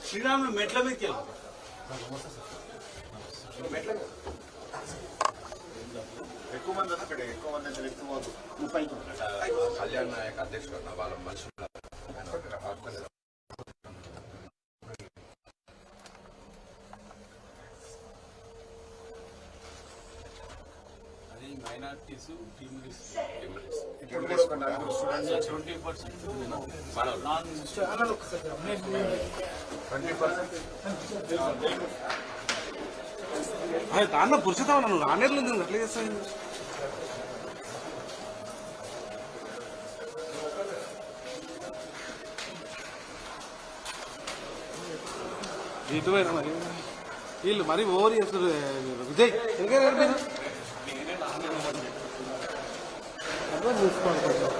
శ్రీరాములు మెట్ల మీదకి ఎక్కువ మంది అక్కడ ఎక్కువ మంది ఎక్కువ 30 కళ్యాణ్ నాయక్ అధ్యక్షుడు వాళ్ళ మనుషులు మైనార్టీస్ టీమ్స్ 20% దాంట్లో పురుషత ఉన్నాను ఆనేర్లు ఉంది అట్లా చేస్తాను ఇటువైనా మరి వీళ్ళు మరి ఓవర్ చేస్తారు విజయ్ అర్థం చూసుకోండి కొంచెం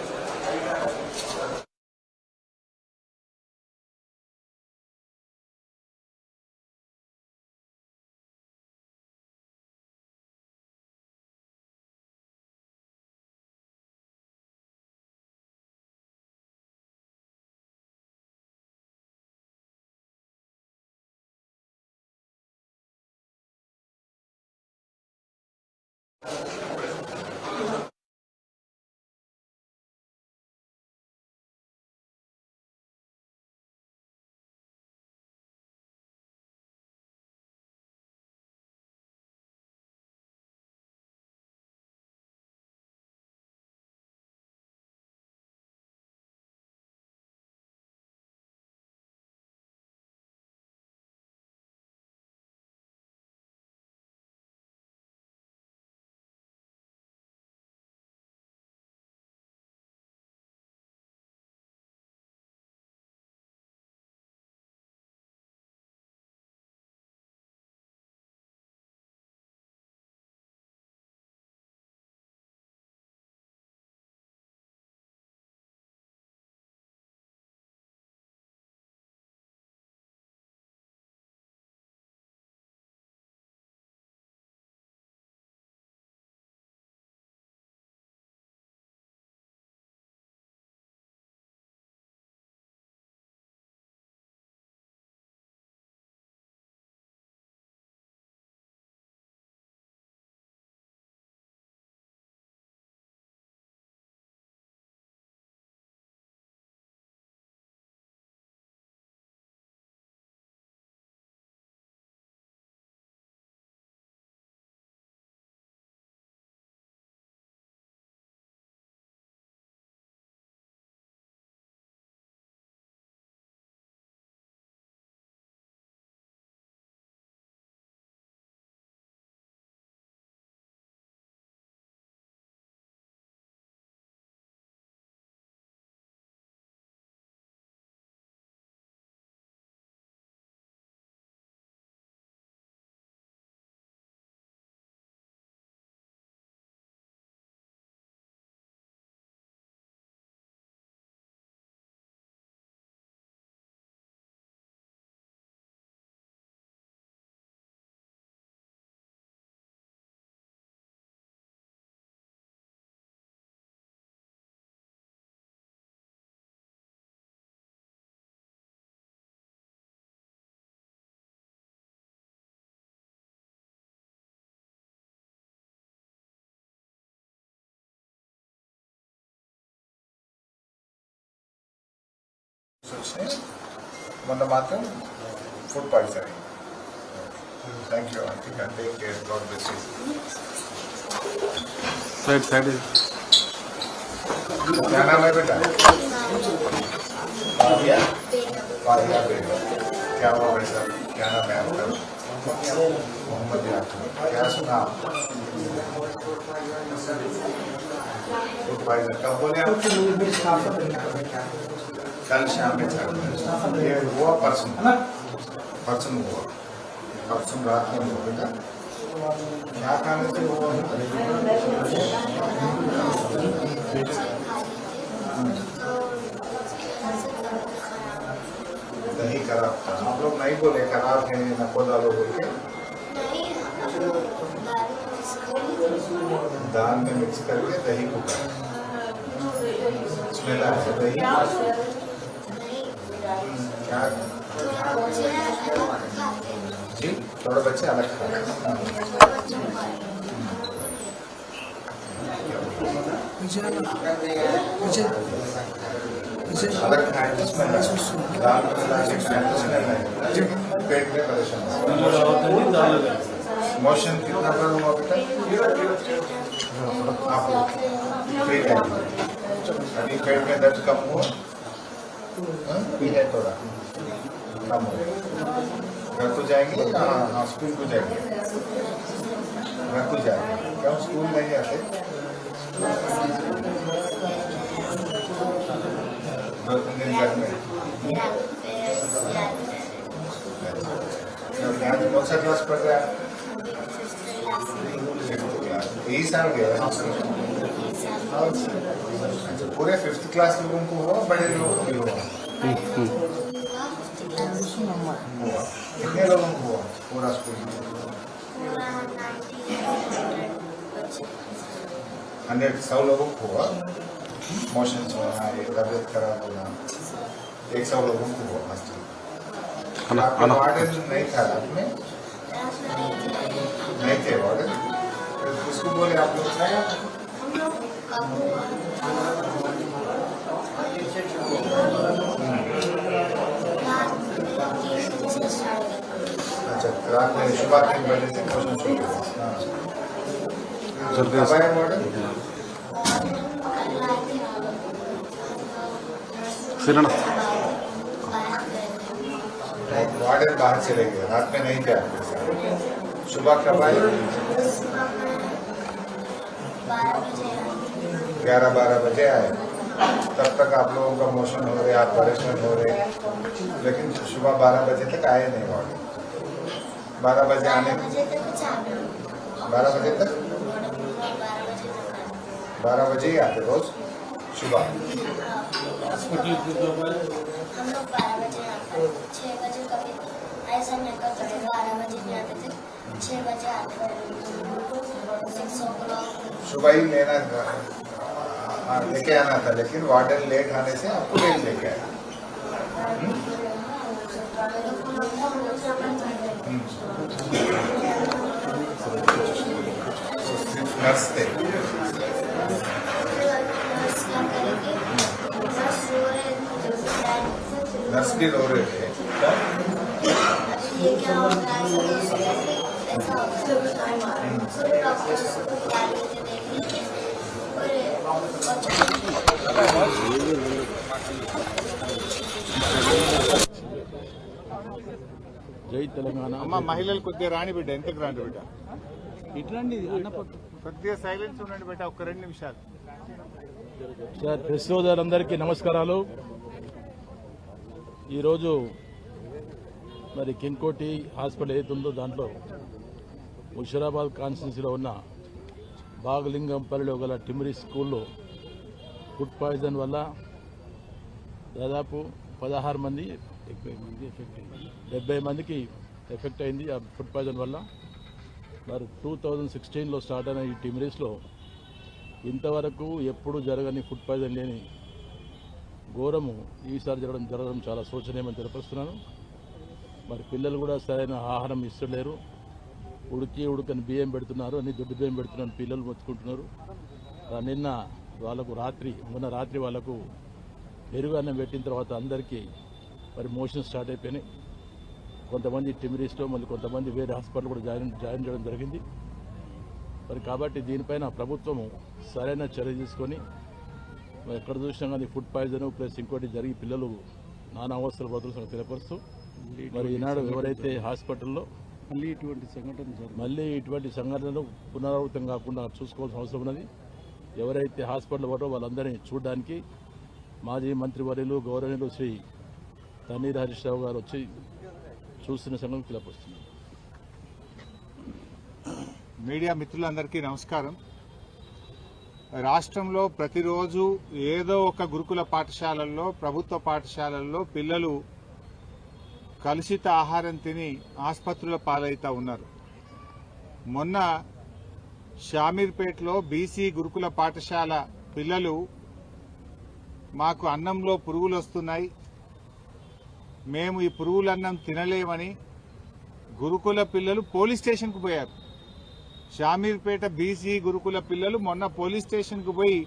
మొన్న మాత్రం food poison. Thank you. I think I take care. God bless you. Side क्या नाम है बेटा? फारिया बेटा. क्या हुआ बेटा? क्या नाम है आपका? मोहम्मद याकूब. क्या सुना? फूड पाइजन कब बोले आप? कल शाम में ये हुआ परसों हुआ. परसों रात में हुआ बेटा. क्या खाने से हुआ? दही खराब था. आप लोग नहीं बोले खराब है नको डालो बोल के? दाल में मिक्स करके दही को स्मेल आया दही क्या जी थोड़े बच्चे अलग खाते हैं। अलग खाए जिसमें दाल में मिला के खाए उसमें नहीं पेट में परेशान मोशन कितना बड़ा हुआ बेटा आप पेट है अभी पेट में दर्द कम हुआ भी है थोड़ा कम हो घर को जाएंगे हाँ स्कूल को जाएंगे घर को जाएंगे क्यों स्कूल नहीं आते 2-3 दिन घर में कौन सा क्लास पढ़ रहा है यही साल गया अच्छा पूरे 5th क्लास लोगों को हुआ बड़े लोगों को भी हुआ कितने लोगों को हुआ पूरा स्कूल 100 लोगों को हुआ मोशन होना ये तबियत खराब होना 100 लोगों को हुआ हॉस्टल आपके वार्डन नहीं था रात में नहीं थे वार्डन उसको बोले आप लोग अच्छा रात में सुबह 3 बजे से मोशन शुरू हुआ वार्डन वार्डन बाहर चले गए रात में नहीं थे आपके साथ सुबह कब आए 11-12 बजे आए तब तक आप लोगों का मोशन हो रहे आप परेशान हो रहे लेकिन सुबह 12 बजे तक आए नहीं वार्डन 12 बजे आने 12 बजे तक 12 बजे ही आते रोज सुबह हम लोग 12 बजे आते 6 बजे कभी ऐसा नहीं करते थे 12 बजे भी आते थे 6 बजे आते थे 6 o'clock सुबह ही लेना लेके आना था लेकिन वार्डन लेट आने से आपको लेट लेके आया नर्स थे नर्स भी रो रहे थे జై తెలంగాణ అమ్మ మహిళలు కొద్దిగా రాని బిడ్డ ఎంతకు రాండి బిడ్డ ఇట్లాంటి అన్న కొద్దిగా సైలెన్స్ ఉండండి బిడ్డ ఒక్క 2 నిమిషాలు సార్ ప్రెస్ సోదరులందరికీ నమస్కారాలు ఈరోజు మరి కింగ్కోటి హాస్పిటల్ ఏదైతుందో దాంట్లో ముషిరాబాద్ కాన్స్టిట్యున్సీలో ఉన్న బాగలింగంపల్లిలో గల టిమ్రీ స్కూల్లో ఫుడ్ పాయిజన్ వల్ల దాదాపు 16 మంది 70 మందికి ఎఫెక్ట్ అయింది ఆ ఫుడ్ పాయిజన్ వల్ల. మరి 2016లో స్టార్ట్ అయిన ఈ టిమ్రీస్లో ఇంతవరకు ఎప్పుడు జరగని ఫుడ్ పాయిజన్ లేని ఘోరము ఈసారి జరగడం చాలా శోచనీయమని తెలియపరుస్తున్నాను. మరి పిల్లలు కూడా సరైన ఆహారం ఇస్తలేరు, ఉడకని బియ్యం పెడుతున్నారు, అన్ని దొడ్డు బియ్యం పెడుతున్నారు, పిల్లలు మొత్తుకుంటున్నారు. మొన్న రాత్రి వాళ్ళకు పెరుగు అన్నం పెట్టిన తర్వాత అందరికీ మరి మోషన్ స్టార్ట్ అయిపోయినాయి. కొంతమంది టిమ్రీస్లో మళ్ళీ కొంతమంది వేరే హాస్పిటల్ కూడా జాయిన్ చేయడం జరిగింది. మరి కాబట్టి దీనిపైన ప్రభుత్వము సరైన చర్య తీసుకొని మరి ఎక్కడ చూసినా కానీ ఫుడ్ పాయిజన్ ప్లస్ ఇంకోటి జరిగి పిల్లలు నానా అవస్థలు బదులు తెలియపరుస్తూ మరి ఈనాడు ఎవరైతే హాస్పిటల్లో మళ్ళీ ఇటువంటి సంఘటనలు పునరావృతం కాకుండా చూసుకోవాల్సిన అవసరం ఉన్నది. ఎవరైతే హాస్పిటల్ పోరో వాళ్ళందరినీ చూడడానికి మాజీ మంత్రివర్యులు గౌరవనీయులు శ్రీ తన్నీర్ హరీష్ రావు గారు వచ్చి చూస్తున్న సంఘటన తెలియపరుస్తున్నారు. మీడియా మిత్రులందరికీ నమస్కారం. రాష్ట్రంలో ప్రతిరోజు ఏదో ఒక గురుకుల పాఠశాలల్లో ప్రభుత్వ పాఠశాలల్లో పిల్లలు కలుషిత ఆహారం తిని ఆసుపత్రుల పాలవుతా ఉన్నారు. మొన్న షామీర్పేటలో బీసీ గురుకుల పాఠశాల పిల్లలు మాకు అన్నంలో పురుగులు వస్తున్నాయి, మేము ఈ పురుగులన్నం తినలేమని గురుకుల పిల్లలు పోలీస్ స్టేషన్కు పోయారు. షామీర్పేట బీసీ గురుకుల పిల్లలు మొన్న పోలీస్ స్టేషన్కు పోయి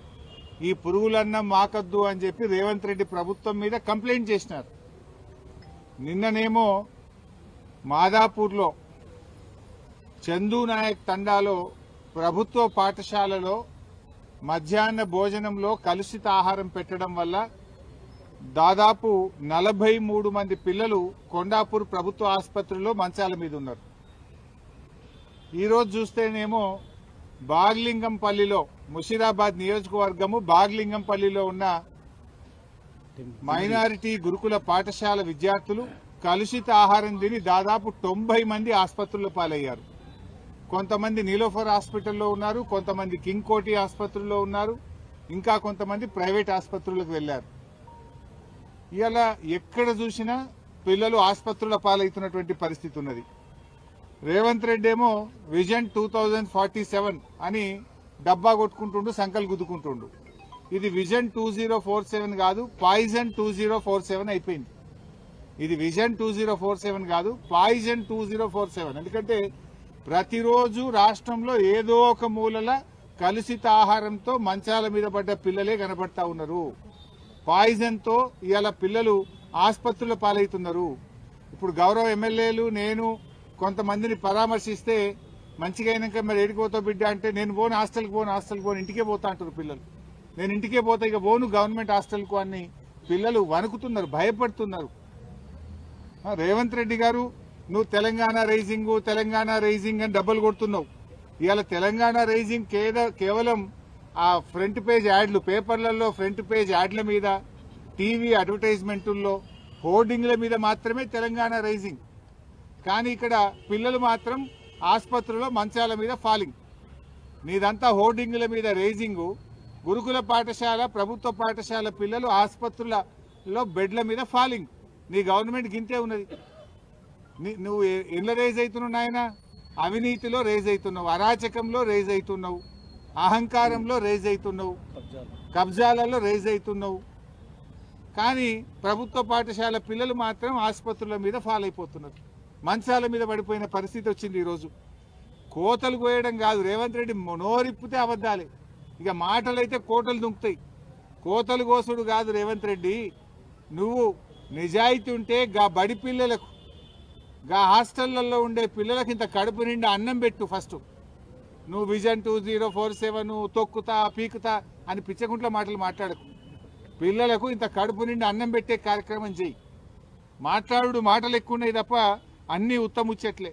ఈ పురుగులన్నం మాకద్దు అని చెప్పి రేవంత్ రెడ్డి ప్రభుత్వం మీద కంప్లైంట్ చేసినారు. నిన్ననేమో మాదాపూర్లో చందూ నాయక్ తండాలో ప్రభుత్వ పాఠశాలలో మధ్యాహ్న భోజనంలో కలుషిత ఆహారం పెట్టడం వల్ల దాదాపు 43 మంది పిల్లలు కొండాపూర్ ప్రభుత్వ ఆసుపత్రిలో మంచాల మీద ఉన్నారు. ఈరోజు చూస్తేనేమో బాగ్లింగంపల్లిలో ముషీరాబాద్ నియోజకవర్గము బాగ్లింగంపల్లిలో ఉన్న మైనారిటీ గురుకుల పాఠశాల విద్యార్థులు కలుషిత ఆహారం తిని దాదాపు 90 మంది ఆసుపత్రుల్లో పాలయ్యారు. కొంతమంది నీలోఫర్ హాస్పిటల్లో ఉన్నారు, కొంతమంది కింగ్ కోటి ఆసుపత్రుల్లో ఉన్నారు, ఇంకా కొంతమంది ప్రైవేట్ ఆసుపత్రులకు వెళ్లారు. ఇలా ఎక్కడ చూసినా పిల్లలు ఆసుపత్రుల పాలవుతున్నటువంటి పరిస్థితి ఉన్నది. రేవంత్ రెడ్డి ఏమో విజన్ 2047 అని డబ్బా కొట్టుకుంటుండు, సంకల్ గుద్దుకుంటుండు. ఇది విజన్ 2047 కాదు, పాయిజన్ 2047 అయిపోయింది. ఇది విజన్ 2047 కాదు, పాయిజన్ 2047. ఎందుకంటే ప్రతిరోజు రాష్ట్రంలో ఏదో ఒక మూలల కలుషిత ఆహారంతో మంచాల మీద పడ్డ పిల్లలే కనబడతా ఉన్నారు. పాయిజన్ తో ఇవాళ పిల్లలు ఆసుపత్రుల పాలవుతున్నారు. ఇప్పుడు గౌరవ ఎమ్మెల్యేలు నేను కొంతమందిని పరామర్శిస్తే మంచిగా అయినాక మరి ఏడిపోతావు బిడ్డ అంటే నేను పోను, హాస్టల్కి పోను ఇంటికే పోతా అంటారు పిల్లలు. నేను ఇంటికే పోతా, ఇక పోను గవర్నమెంట్ హాస్టల్కు అని పిల్లలు వణుకుతున్నారు, భయపడుతున్నారు. రేవంత్ రెడ్డి గారు నువ్వు తెలంగాణ రైజింగ్ అని డబ్బులు కొడుతున్నావు. ఇవాళ తెలంగాణ రైజింగ్ కేవలం ఆ ఫ్రంట్ పేజ్ యాడ్లు, పేపర్లలో ఫ్రంట్ పేజ్ యాడ్ల మీద, టీవీ అడ్వర్టైజ్మెంటుల్లో, హోర్డింగ్ల మీద మాత్రమే తెలంగాణ రైజింగ్. కానీ ఇక్కడ పిల్లలు మాత్రం ఆసుపత్రుల్లో మంచాల మీద ఫాలింగ్. నీదంతా హోర్డింగ్ల మీద రైజింగ్. గురుకుల పాఠశాల ప్రభుత్వ పాఠశాల పిల్లలు ఆసుపత్రులలో బెడ్ల మీద ఫాలింగ్. నీ గవర్నమెంట్ గింతే ఉన్నది. నువ్వు ఎట్లా రేజ్ అవుతున్నావు నాయన? అవినీతిలో రేజ్ అవుతున్నావు, అరాచకంలో రేజ్ అవుతున్నావు, అహంకారంలో రేజ్ అవుతున్నావు, కబ్జాలలో రేజ్ అవుతున్నావు. కానీ ప్రభుత్వ పాఠశాల పిల్లలు మాత్రం ఆసుపత్రుల మీద ఫాల్ అయిపోతున్నారు, మంచాల మీద పడిపోయిన పరిస్థితి వచ్చింది. ఈరోజు కోతలు కోయడం కాదు, రేవంత్ రెడ్డి నోరిప్పితే అబద్దాలే. ఇక మాటలైతే కోటలు దుంకుతాయి. కోతలు కోసుడు కాదు రేవంత్ రెడ్డి. నువ్వు నిజాయితీ ఉంటే గా బడి పిల్లలకు, గా హాస్టళ్లలో ఉండే పిల్లలకు ఇంత కడుపు నిండా అన్నం పెట్టు ఫస్ట్. నువ్వు విజన్ 2047 తొక్కుతా పీకుతా అని పిచ్చకుంట్ల మాటలు మాట్లాడకు. పిల్లలకు ఇంత కడుపు నిండా అన్నం పెట్టే కార్యక్రమం చెయ్యి. మాటలు ఎక్కువ ఉన్నాయి తప్ప అన్నీ ఉత్తముచ్చట్లే.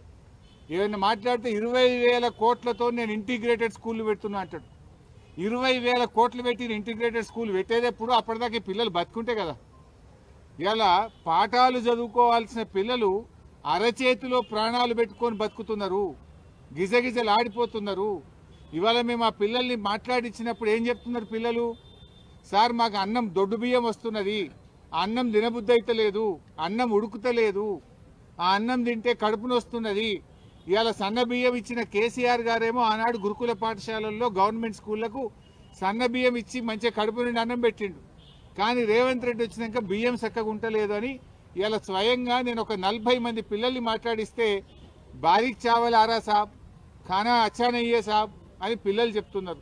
ఏమైనా మాట్లాడితే 20,000 కోట్లతో నేను ఇంటిగ్రేటెడ్ స్కూల్ పెడుతున్నా అంటాడు. 20,000 కోట్లు పెట్టి ఇంటిగ్రేటెడ్ స్కూల్ పెట్టేటప్పుడు అప్పటిదాకా పిల్లలు బతుకుంటే కదా. ఇలా పాఠాలు చదువుకోవాల్సిన పిల్లలు అరచేతిలో ప్రాణాలు పెట్టుకొని బతుకుతున్నారు, గిజగిజలు ఆడిపోతున్నారు. ఇవాళ మేము ఆ పిల్లల్ని మాట్లాడించినప్పుడు ఏం చెప్తున్నారు పిల్లలు? సార్ మాకు అన్నం దొడ్డు బియ్యం వస్తున్నది, అన్నం తినబుద్ధి అయితే లేదు, అన్నం ఉడుకుతలేదు, ఆ అన్నం తింటే కడుపును వస్తున్నది. ఇవాళ సన్న బియ్యం ఇచ్చిన కేసీఆర్ గారేమో ఆనాడు గురుకుల పాఠశాలల్లో గవర్నమెంట్ స్కూళ్లకు సన్న బియ్యం ఇచ్చి మంచిగా కడుపు నుండి అన్నం పెట్టిండు. కానీ రేవంత్ రెడ్డి వచ్చినాక బియ్యం చక్కగా ఉంటలేదు అని ఇవాళ స్వయంగా నేను ఒక 40 మంది పిల్లల్ని మాట్లాడిస్తే బారీక్ చావల్ ఆరా సాబ్, ఖానా అచ్చా నయ్యే సాబ్ అని పిల్లలు చెప్తున్నారు.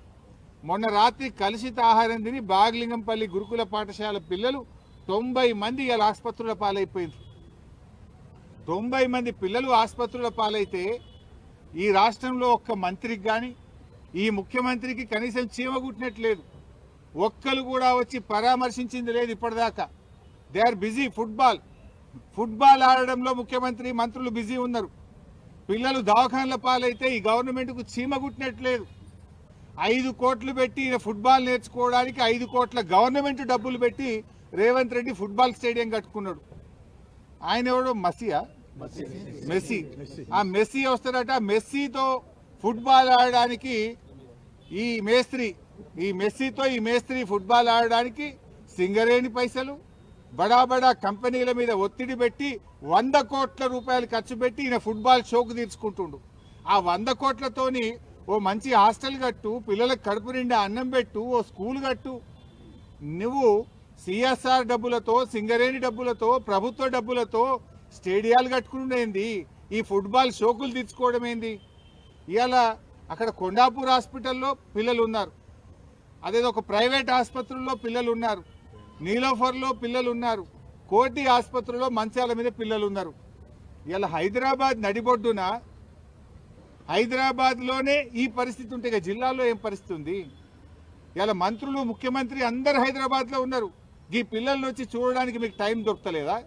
మొన్న రాత్రి కలుషిత ఆహారం తిని బాగ్లింగంపల్లి గురుకుల పాఠశాల పిల్లలు 90 మంది ఇవాళ ఆసుపత్రుల పాలైపోయింది. 90 మంది పిల్లలు ఆసుపత్రుల పాలైతే ఈ రాష్ట్రంలో ఒక్క మంత్రికి కానీ ఈ ముఖ్యమంత్రికి కనీసం చీమ కుట్టినట్లేదు. ఒక్కరు కూడా వచ్చి పరామర్శించింది లేదు ఇప్పటిదాకా. They are busy. ఫుట్బాల్ ఆడడంలో ముఖ్యమంత్రి మంత్రులు బిజీ ఉన్నారు. పిల్లలు దవాఖాన్ల పాలైతే ఈ గవర్నమెంట్కు చీమ కుట్టినట్లేదు. 5 కోట్లు పెట్టి ఫుట్బాల్ నేర్చుకోవడానికి 5 కోట్ల గవర్నమెంట్ డబ్బులు పెట్టి రేవంత్ రెడ్డి ఫుట్బాల్ స్టేడియం కట్టుకున్నాడు. ఆయన ఎవడో మెస్సీ. ఆ మెస్సీ వస్తాడట. మెస్సీతో ఫుట్బాల్ ఆడడానికి ఈ మేస్త్రి ఫుట్బాల్ ఆడడానికి సింగరేణి పైసలు, బడా కంపెనీల మీద ఒత్తిడి పెట్టి 100 కోట్ల రూపాయలు ఖర్చు పెట్టి ఈయన ఫుట్బాల్ షోకు తీర్చుకుంటుండు. ఆ 100 కోట్లతోని ఓ మంచి హాస్టల్ కట్టు, పిల్లలకు కడుపు నిండా అన్నం పెట్టు, ఓ స్కూల్ కట్టు. నువ్వు సిఎస్ఆర్ డబ్బులతో, సింగరేణి డబ్బులతో, ప్రభుత్వ డబ్బులతో స్టేడియాలు కట్టుకునేంది, ఈ ఫుట్బాల్ షోకులు తీర్చుకోవడం ఏంది? ఇవాళ అక్కడ కొండాపూర్ హాస్పిటల్లో పిల్లలు ఉన్నారు, అదేదో ఒక ప్రైవేట్ ఆసుపత్రుల్లో పిల్లలు ఉన్నారు, నీలోఫర్లో పిల్లలు ఉన్నారు, కోటి ఆసుపత్రిలో మంచాల మీద పిల్లలు ఉన్నారు. ఇలా హైదరాబాద్ నడిబొడ్డున, హైదరాబాద్లోనే ఈ పరిస్థితి ఉంటే ఇక జిల్లాలో ఏం పరిస్థితి ఉంది? ఇలా మంత్రులు, ముఖ్యమంత్రి అందరు హైదరాబాద్లో ఉన్నారు. ఈ పిల్లల్ని వచ్చి చూడడానికి మీకు టైం దొరకలేదా?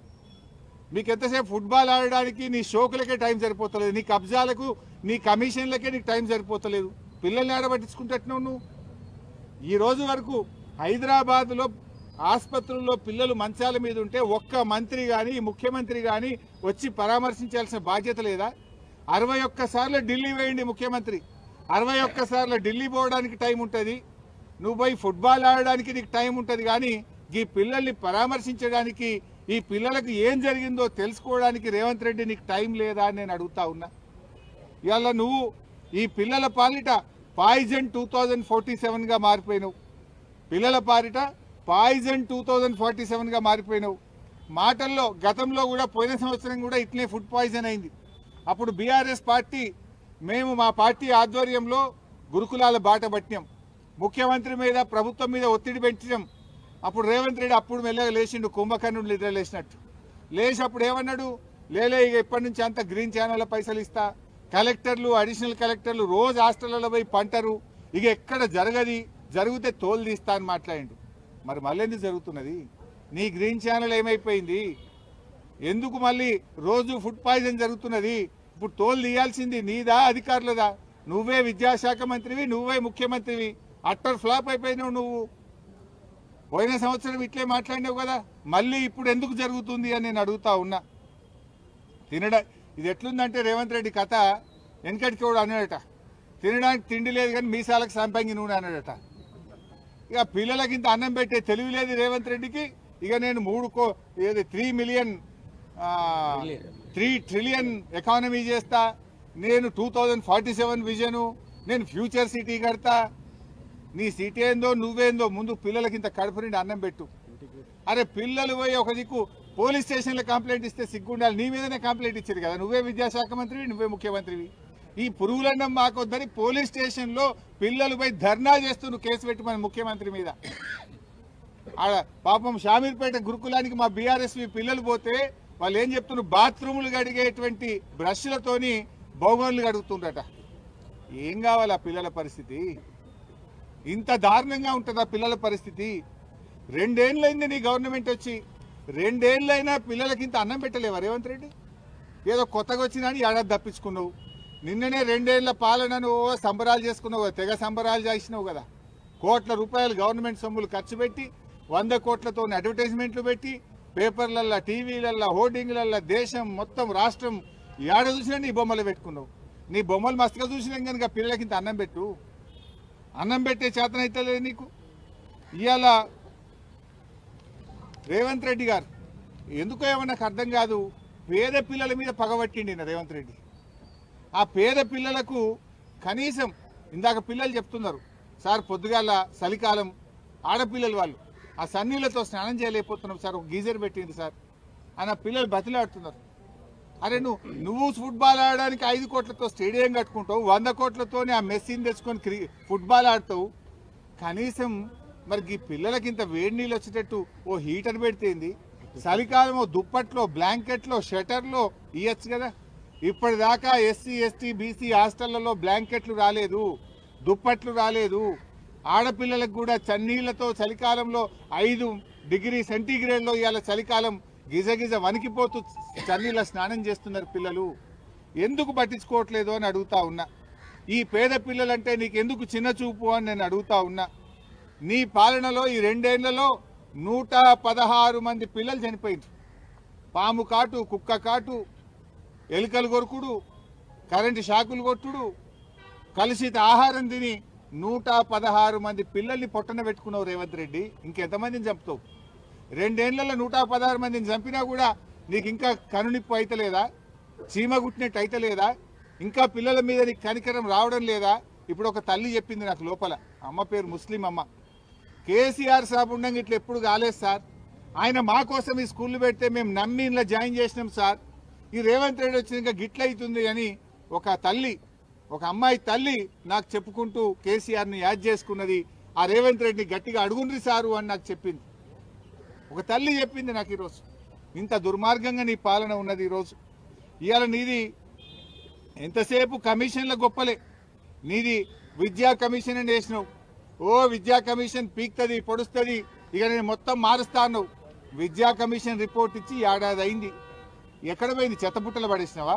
మీకు ఎంతసేపు ఫుట్బాల్ ఆడడానికి నీ షోకులకే టైం సరిపోతలేదు, నీ కబ్జాలకు, నీ కమిషన్లకే నీకు టైం సరిపోతలేదు. పిల్లల్ని ఆడబట్టించుకుంటున్నావు నువ్వు. ఈ రోజు వరకు హైదరాబాద్లో ఆసుపత్రుల్లో పిల్లలు మంచాల మీద ఉంటే ఒక్క మంత్రి కానీ, ముఖ్యమంత్రి కానీ వచ్చి పరామర్శించాల్సిన బాధ్యత లేదా? 61 సార్లు ఢిల్లీ వేయండి ముఖ్యమంత్రి, 61 సార్లు ఢిల్లీ పోవడానికి టైం ఉంటుంది, నువ్వు పోయి ఫుట్బాల్ ఆడడానికి నీకు టైం ఉంటుంది. కానీ ఈ పిల్లల్ని పరామర్శించడానికి, ఈ పిల్లలకు ఏం జరిగిందో తెలుసుకోవడానికి రేవంత్ రెడ్డి నీకు టైం లేదా అని నేను అడుగుతా ఉన్నా. ఇవాళ నువ్వు ఈ పిల్లల పాలిట పాయిజన్ 2047గా మారిపోయినావు. పిల్లల పాలిట పాయిజన్ 2047గా మారిపోయినావు. మాటల్లో గతంలో కూడా పోయిన సంవత్సరం కూడా ఇట్లే ఫుడ్ పాయిజన్ అయింది. అప్పుడు బీఆర్ఎస్ పార్టీ, మేము మా పార్టీ ఆధ్వర్యంలో గురుకులాల బాట పట్టినాం, ముఖ్యమంత్రి మీద, ప్రభుత్వం మీద ఒత్తిడి పెంచాం. అప్పుడు రేవంత్ రెడ్డి అప్పుడు మెల్లగా లేచిండు, కుంభకర్ణుడు నిద్ర లేచినట్టు లేచి అప్పుడు ఏమన్నాడు, లేలే ఇక ఇప్పటి నుంచి అంతా గ్రీన్ ఛానల్ పైసలు ఇస్తా, కలెక్టర్లు, అడిషనల్ కలెక్టర్లు రోజు హాస్టళ్లలో పోయి పంటరు, ఇక ఎక్కడ జరగది, జరిగితే తోలు తీస్తా అని మాట్లాడిండు. మరి మళ్ళీ ఎందుకు జరుగుతున్నది? నీ గ్రీన్ ఛానల్ ఏమైపోయింది? ఎందుకు మళ్ళీ రోజు ఫుడ్ పాయిజన్ జరుగుతున్నది? ఇప్పుడు తోలు తీయాల్సింది నీదా, అధికారులదా? నువ్వే విద్యాశాఖ మంత్రివి, నువ్వే ముఖ్యమంత్రివి, అట్టర్ ఫ్లాప్ అయిపోయినావు నువ్వు. పోయిన సంవత్సరం ఇట్లే మాట్లాడినావు కదా, మళ్ళీ ఇప్పుడు ఎందుకు జరుగుతుంది అని నేను అడుగుతా ఉన్నా. ఇది ఎట్లుందంటే రేవంత్ రెడ్డి కథ, వెనకటికి కూడా అన్నాడట, తినడానికి తిండి లేదు కానీ మీసాలకు సంపంగి నూనె అన్నాడట. ఇక పిల్లలకి ఇంత అన్నం పెట్టే తెలివి లేదు రేవంత్ రెడ్డికి. ఇక నేను 3 ట్రిలియన్ ఎకానమీ చేస్తా, నేను 2047 విజను, నేను ఫ్యూచర్ సిటీ కడతా. నీ సిటీ ఏందో నువ్వేందో, ముందు పిల్లలకి ఇంత కడుపు నిండి అన్నం పెట్టు. అరే పిల్లలు పోయి ఒక దిక్కు పోలీస్ స్టేషన్లో కంప్లైంట్ ఇస్తే సిగ్గుండాలి, నీ మీదనే కంప్లైంట్ ఇచ్చారు కదా, నువ్వే విద్యాశాఖ మంత్రివి, నువ్వే ముఖ్యమంత్రివి. ఈ పురుగులన్నం మాకొద్దని పోలీస్ స్టేషన్లో పిల్లలు పోయి ధర్నా చేస్తూ నువ్వు కేసు పెట్టుమని ముఖ్యమంత్రి మీద. ఆడ పాపం షామీర్పేట గురుకులానికి మా బీఆర్ఎస్వి పిల్లలు పోతే వాళ్ళు ఏం చెప్తున్నారు, బాత్రూములు కడిగేటువంటి బ్రష్లతోని బౌగోన్లు కడుగుతుండట. ఏం కావాలి ఆ పిల్లల పరిస్థితి? ఇంత దారుణంగా ఉంటుందా పిల్లల పరిస్థితి? 2 ఏళ్ళైంది నీ గవర్నమెంట్ వచ్చి, 2 ఏళ్ళైనా పిల్లలకి ఇంత అన్నం పెట్టలేవా రేవంత్ రెడ్డి? ఏదో కొత్తగా వచ్చినా ఏడాది తప్పించుకున్నావు. నిన్ననే 2 ఏళ్ల పాలనను సంబరాలు చేసుకున్నావు కదా, తెగ సంబరాలు చేసినావు కదా. కోట్ల రూపాయలు గవర్నమెంట్ సొమ్ములు ఖర్చు పెట్టి, 100 కోట్లతో అడ్వర్టైజ్మెంట్లు పెట్టి, పేపర్లల్లో, టీవీలల్లో, హోర్డింగ్లల్లో దేశం మొత్తం, రాష్ట్రం ఏడ చూసినా నీ బొమ్మలు పెట్టుకున్నావు. నీ బొమ్మలు మస్తుగా చూసినాం కనుక పిల్లలకి ఇంత అన్నం పెట్టు. అన్నం పెట్టే చేతన అయితే లేదు నీకు. ఇవాళ రేవంత్ రెడ్డి గారు ఎందుకో ఏమో నాకు అర్థం కాదు, పేద పిల్లల మీద పగబట్టిండి రేవంత్ రెడ్డి. ఆ పేద పిల్లలకు కనీసం, ఇందాక పిల్లలు చెప్తున్నారు సార్, పొద్దుగాల చలికాలం ఆడపిల్లలు వాళ్ళు ఆ సన్నీళ్లతో స్నానం చేయలేకపోతున్నాం సార్, ఒక గీజర్ పెట్టింది సార్ అని పిల్లలు బతిలాడుతున్నారు. అరే నువ్వు ఫుట్బాల్ ఆడడానికి 5 కోట్లతో స్టేడియం కట్టుకుంటావు, 100 కోట్లతోనే ఆ మెస్సీని తెచ్చుకొని ఫుట్బాల్ ఆడతావు. కనీసం మరి ఈ పిల్లలకి ఇంత వేడి నీళ్ళు వచ్చేటట్టు ఓ హీటర్ పెడితేంది, చలికాలం ఓ దుప్పట్లో, బ్లాంకెట్లో, షటర్లో ఇవ్వచ్చు కదా. ఇప్పటిదాకా ఎస్సీ, ఎస్టీ, బీసీ హాస్టళ్లలో బ్లాంకెట్లు రాలేదు, దుప్పట్లు రాలేదు. ఆడపిల్లలకు కూడా చన్నీళ్లతో చలికాలంలో 5 డిగ్రీ సెంటీగ్రేడ్లో ఇవాళ చలికాలం గిజగిజ వణికిపోతూ చన్నీళ్ళ స్నానం చేస్తున్నారు పిల్లలు. ఎందుకు పట్టించుకోవట్లేదు అని అడుగుతా ఉన్నా. ఈ పేద పిల్లలంటే నీకు ఎందుకు చిన్న చూపు అని నేను అడుగుతా ఉన్నా. నీ పాలనలో ఈ 2 ఏళ్లలో 116 మంది పిల్లలు చనిపోయింది. పాము కాటు, కుక్క కాటు, ఎలుకలు కొరుకుడు, కరెంటు షాకులు కొట్టుడు, కలుషిత ఆహారం తిని 116 మంది పిల్లల్ని పొట్టన పెట్టుకున్నావు రేవంత్ రెడ్డి. ఇంకెంతమందిని చంపుతావు? 2 ఏళ్లలో 116 మందిని చంపినా కూడా నీకు ఇంకా కనునిప్పు అయితలేదా? చీమ గుట్టినట్టు అయితలేదా? ఇంకా పిల్లల మీద నీకు కనికరం రావడం లేదా? ఇప్పుడు ఒక తల్లి చెప్పింది నాకు లోపల, అమ్మ పేరు ముస్లిం అమ్మ, కేసీఆర్ సాబ్ ఉండగా ఇట్లా ఎప్పుడు కాలేదు సార్. ఆయన మా కోసం ఈ స్కూళ్ళు పెడితే మేము నమ్మి ఇలా జాయిన్ చేసినాం సార్. ఈ రేవంత్ రెడ్డి వచ్చినాక గిట్ల అవుతుంది అని ఒక అమ్మాయి తల్లి నాకు చెప్పుకుంటూ కేసీఆర్ని యాద్ చేసుకున్నది. ఆ రేవంత్ రెడ్డిని గట్టిగా అడుగుండ్రి సారు అని నాకు చెప్పింది. ఒక తల్లి చెప్పింది నాకు ఈరోజు. ఇంత దుర్మార్గంగా నీ పాలన ఉన్నది ఈరోజు. ఇవాళ నీది ఎంతసేపు కమిషన్ల గొప్పలే. నీది విద్యా కమిషన్ అని వేసినావు. ఓ విద్యా కమిషన్ పీక్తుంది పొడుస్తుంది, ఇక నేను మొత్తం మారుస్తా అన్నావు. విద్యా కమిషన్ రిపోర్ట్ ఇచ్చి ఏడాది అయింది. ఎక్కడ పోయింది? చెత్తపుట్టలు పడేసినావా?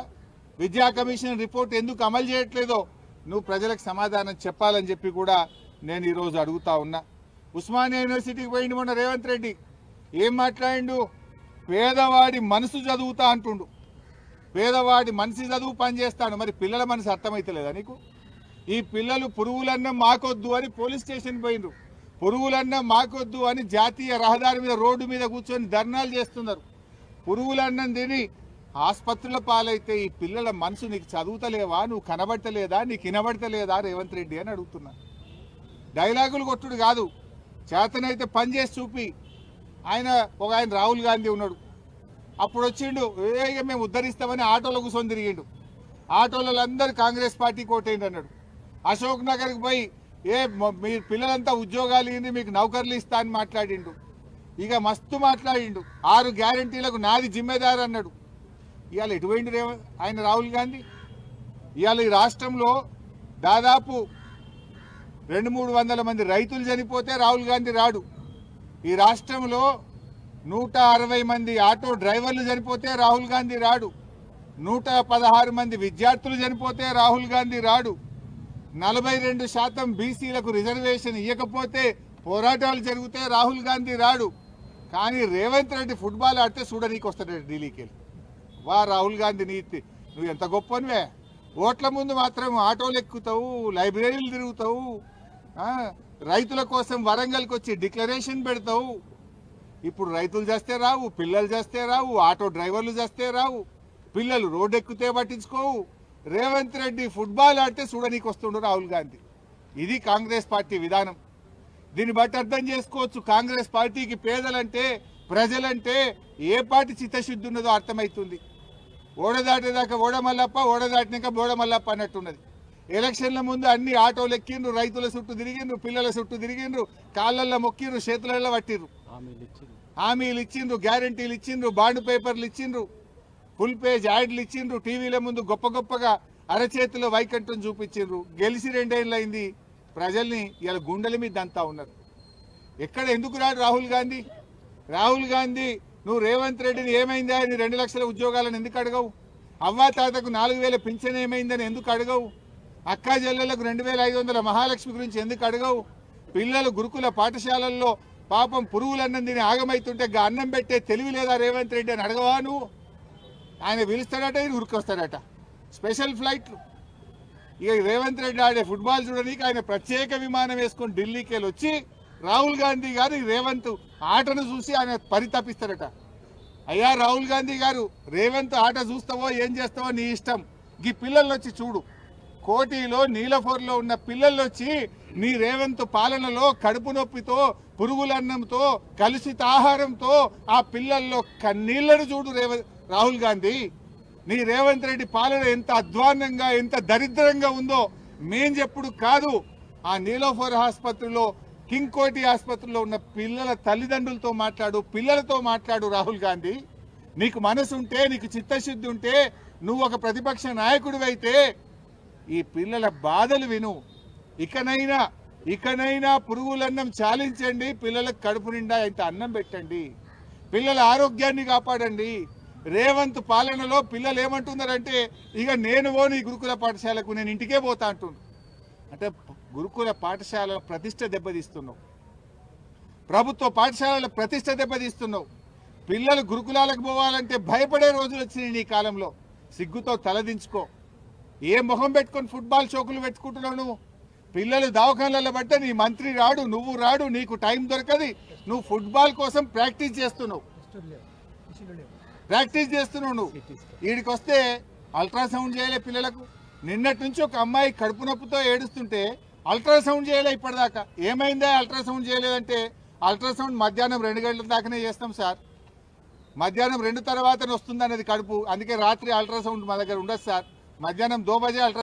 విద్యా కమిషన్ రిపోర్ట్ ఎందుకు అమలు చేయట్లేదో నువ్వు ప్రజలకు సమాధానం చెప్పాలని చెప్పి కూడా నేను ఈరోజు అడుగుతా ఉన్నా. ఉస్మానియా యూనివర్సిటీకి పోయిండు మొన్న రేవంత్ రెడ్డి. ఏం మాట్లాడిండు? పేదవాడి మనసు చదువుతా అంటుండు. పేదవాడి మనసు చదువు పనిచేస్తాడు. మరి పిల్లల మనసు అర్థమైతలేదా నీకు? ఈ పిల్లలు పురుగులన్నం మాకొద్దు అని పోలీస్ స్టేషన్ పోయిండ్రు. పురుగులన్నం మాకొద్దు అని జాతీయ రహదారి మీద రోడ్డు మీద కూర్చొని ధర్నాలు చేస్తున్నారు. పురుగులన్నం తిని ఆసుపత్రుల పాలైతే ఈ పిల్లల మనసు నీకు చదువుతలేవా? నువ్వు కనబడతలేదా? నీకు వినబడతలేదా రేవంత్ రెడ్డి అని అడుగుతున్నా. డైలాగులు కొట్టుడు కాదు, చేతనైతే పని చేసి చూపి. ఆయన రాహుల్ గాంధీ ఉన్నాడు. అప్పుడు వచ్చిండు, మేము ఉద్ధరిస్తామని ఆటోలో కూర్చొని తిరిగిండు. ఆటోలలో అందరు కాంగ్రెస్ పార్టీ కోటేయండి అన్నాడు. అశోక్ నగర్కి పోయి మీ పిల్లలంతా ఉద్యోగాలు ఇవ్వండి, మీకు నౌకర్లు ఇస్తా అని మాట్లాడిండు. ఇక మస్తు మాట్లాడిండు. 6 గ్యారంటీలకు నాది జిమ్మేదారు అన్నాడు. ఇవాళ ఎటువంటి ఆయన రాహుల్ గాంధీ? ఇవాళ ఈ రాష్ట్రంలో దాదాపు 200-300 మంది రైతులు చనిపోతే రాహుల్ గాంధీ రాడు. ఈ రాష్ట్రంలో 160 మంది ఆటో డ్రైవర్లు చనిపోతే రాహుల్ గాంధీ రాడు. 116 మంది విద్యార్థులు చనిపోతే రాహుల్ గాంధీ రాడు. 42% బీసీలకు రిజర్వేషన్ ఇవ్వకపోతే పోరాటాలు జరిగితే రాహుల్ గాంధీ రాడు. కానీ రేవంత్ రెడ్డి ఫుట్బాల్ ఆడితే చూడనీకి వస్తాడు ఢిల్లీకి వెళ్ళి. వా రాహుల్ గాంధీ నీతి, నువ్వు ఎంత గొప్పనివే. ఓట్ల ముందు మాత్రం ఆటోలు ఎక్కుతావు, లైబ్రరీలు తిరుగుతావు, రైతుల కోసం వరంగల్కి వచ్చి డిక్లరేషన్ పెడతావు. ఇప్పుడు రైతులు చేస్తే రావు, పిల్లలు చేస్తే రావు, ఆటో డ్రైవర్లు చేస్తే రావు, పిల్లలు రోడ్డు ఎక్కితే పట్టించుకోవు. రేవంత్ రెడ్డి ఫుట్బాల్ ఆడితే చూడనీకి వస్తుండు రాహుల్ గాంధీ. ఇది కాంగ్రెస్ పార్టీ విధానం. దీన్ని బట్టి అర్థం చేసుకోవచ్చు కాంగ్రెస్ పార్టీకి పేదలంటే ప్రజలంటే ఏ పార్టీ చిత్తశుద్ధి ఉన్నదో అర్థమవుతుంది. ఓడదాటేదాకా ఓడమల్లప్ప, ఓడదాటినాక బోడమల్లప్ప అన్నట్టున్నది. ఎలక్షన్ల ముందు అన్ని ఆటోలు ఎక్కిండ్రు, రైతుల చుట్టూ తిరిగిండ్రు, పిల్లల చుట్టూ తిరిగిండ్రు, కాళ్ళల్లో మొక్కిండ్రు, చేతులలో పట్టిండ్రు, హామీలు ఇచ్చిండ్రు, గ్యారంటీలు ఇచ్చిండ్రు, బాండ్ పేపర్లు ఇచ్చిండ్రు, ఫుల్ పేజ్ యాడ్లు ఇచ్చిండ్రు, టీవీల ముందు గొప్పగా అరచేతిలో వైకంఠం చూపించిండ్రు. గెలిచి 2 ఏళ్ళు అయింది. ప్రజల్ని ఇలా గుండెల మీద అంతా ఉన్నారు. ఎక్కడ ఎందుకు రాడు రాహుల్ గాంధీ? రాహుల్ గాంధీ నువ్వు రేవంత్ రెడ్డిని ఏమైందా అని 2 లక్షల ఉద్యోగాలను ఎందుకు అడగవు? అవ్వా తాతకు 4000 పింఛన్ ఏమైందని ఎందుకు అడగవు? అక్కా చెల్లెలకు 2500 మహాలక్ష్మి గురించి ఎందుకు అడగవు? పిల్లలు గురుకుల పాఠశాలల్లో పాపం పురుగులన్నం తిని ఆగమైతుంటే అన్నం పెట్టే తెలివి లేదా రేవంత్ రెడ్డి అని అడగవా నువ్వు? ఆయన పిలుస్తాడట, ఈయన ఉరికొస్తాడట, స్పెషల్ ఫ్లైట్లు. ఇక రేవంత్ రెడ్డి ఆడే ఫుట్బాల్ చూడడానికి ఆయన ప్రత్యేక విమానం వేసుకొని ఢిల్లీకి వెళ్ళి వచ్చి రాహుల్ గాంధీ గారు ఈ రేవంత్ ఆటను చూసి ఆయన పరితపిస్తారట. అయ్యా రాహుల్ గాంధీ గారు, రేవంత్ ఆట చూస్తావో ఏం చేస్తావో నీ ఇష్టం. ఈ పిల్లలు వచ్చి చూడు, కోటిలో నీలఫోర్లో ఉన్న పిల్లలు వచ్చి నీ రేవంత్ పాలనలో కడుపు నొప్పితో, పురుగులన్నంతో, కలుషిత ఆహారంతో ఆ పిల్లల్లో కన్నీళ్లను చూడు రాహుల్ గాంధీ. నీ రేవంత్ రెడ్డి పాలన ఎంత అధ్వాన్నంగా, ఎంత దరిద్రంగా ఉందో మేం చెప్పుడు కాదు. ఆ నీలోఫర్ ఆసుపత్రిలో, కింగ్ కోటి ఆసుపత్రిలో ఉన్న పిల్లల తల్లిదండ్రులతో మాట్లాడు, పిల్లలతో మాట్లాడు రాహుల్ గాంధీ. నీకు మనసు ఉంటే, నీకు చిత్తశుద్ధి ఉంటే, నువ్వు ఒక ప్రతిపక్ష నాయకుడివైతే ఈ పిల్లల బాధలు విను. ఇకనైనా పురుగులన్నం చాలించండి, పిల్లలకు కడుపు నిండా ఇంత అన్నం పెట్టండి, పిల్లల ఆరోగ్యాన్ని కాపాడండి. రేవంత్ పాలనలో పిల్లలు ఏమంటున్నారంటే ఇక నేను నీ గురుకుల పాఠశాలకు, నేను ఇంటికే పోతా అంటున్నాను. అంటే గురుకుల పాఠశాల ప్రతిష్ట దెబ్బతీస్తున్నావు, ప్రభుత్వ పాఠశాలల ప్రతిష్ట దెబ్బతీస్తున్నావు. పిల్లలు గురుకులాలకు పోవాలంటే భయపడే రోజులు వచ్చినాయి నీ కాలంలో. సిగ్గుతో తలదించుకో. ఏ మొహం పెట్టుకొని ఫుట్బాల్ చోకులు పెట్టుకుంటున్నావు నువ్వు? పిల్లలు దవాఖానాలలో పడితే నీ మంత్రి రాడు, నువ్వు రాడు, నీకు టైం దొరకది. నువ్వు ఫుట్బాల్ కోసం ప్రాక్టీస్ చేస్తున్నావు నువ్వు. వీడికి వస్తే అల్ట్రాసౌండ్ చేయలే పిల్లలకు. నిన్నటి నుంచి ఒక అమ్మాయి కడుపు నొప్పితో ఏడుస్తుంటే అల్ట్రాసౌండ్ చేయలే ఇప్పటిదాకా. ఏమైందా అల్ట్రాసౌండ్ చేయలేదంటే అల్ట్రాసౌండ్ మధ్యాహ్నం 2 గంటల దాకానే చేస్తాం సార్. మధ్యాహ్నం 2 తర్వాతనే వస్తుంది అనేది కడుపు. అందుకే రాత్రి అల్ట్రాసౌండ్ మా దగ్గర ఉండదు సార్. మధ్యాహ్నం 2 బజే అల్ట్రా